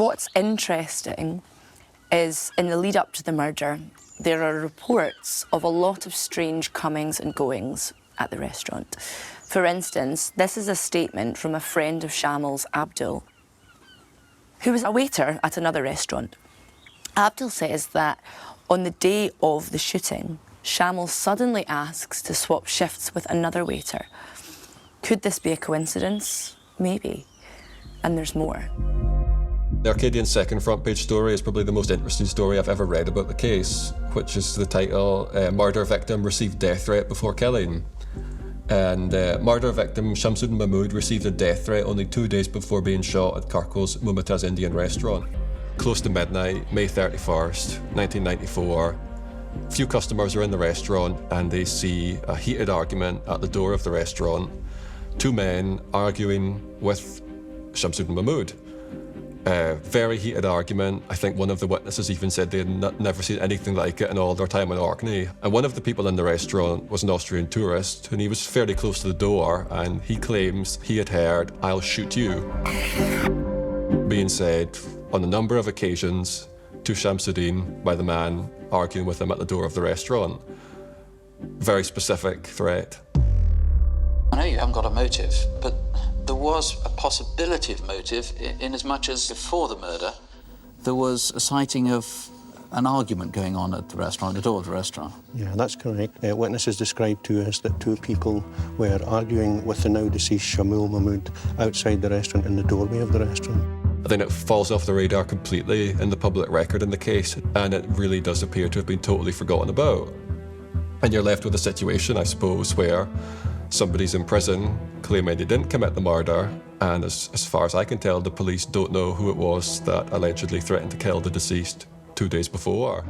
What's interesting is in the lead up to the murder, there are reports of a lot of strange comings and goings at the restaurant. For instance, this is a statement from a friend of Shamil's, Abdul, who was a waiter at another restaurant. Abdul says that on the day of the shooting, Shamil suddenly asks to swap shifts with another waiter. Could this be a coincidence? Maybe. And there's more. The Arcadian's second front page story is probably the most interesting story I've ever read about the case, which is the title, Murder Victim Received Death Threat Before Killing. And murder victim Shamsuddin Mahmood received a death threat only 2 days before being shot at Karko's Mumtaz Indian restaurant. Close to midnight, May 31st, 1994, few customers are in the restaurant and they see a heated argument at the door of the restaurant. Two men arguing with Shamsuddin Mahmood. Very heated argument. I think one of the witnesses even said they had never seen anything like it in all their time in Orkney. And one of the people in the restaurant was an Austrian tourist, and he was fairly close to the door, and he claims he had heard, "I'll shoot you," being said on a number of occasions to Shamsuddin by the man arguing with him at the door of the restaurant. Very specific threat. I know you haven't got a motive, but there was a possibility of motive in as much as before the murder, there was a sighting of an argument going on at the restaurant, the door of the restaurant. Yeah, that's correct. Witnesses described to us that two people were arguing with the now deceased Shamil Mahmood outside the restaurant in the doorway of the restaurant. I think it falls off the radar completely in the public record in the case, and it really does appear to have been totally forgotten about. And you're left with a situation, I suppose, where somebody's in prison claiming they didn't commit the murder, and as far as I can tell, the police don't know who it was that allegedly threatened to kill the deceased 2 days before.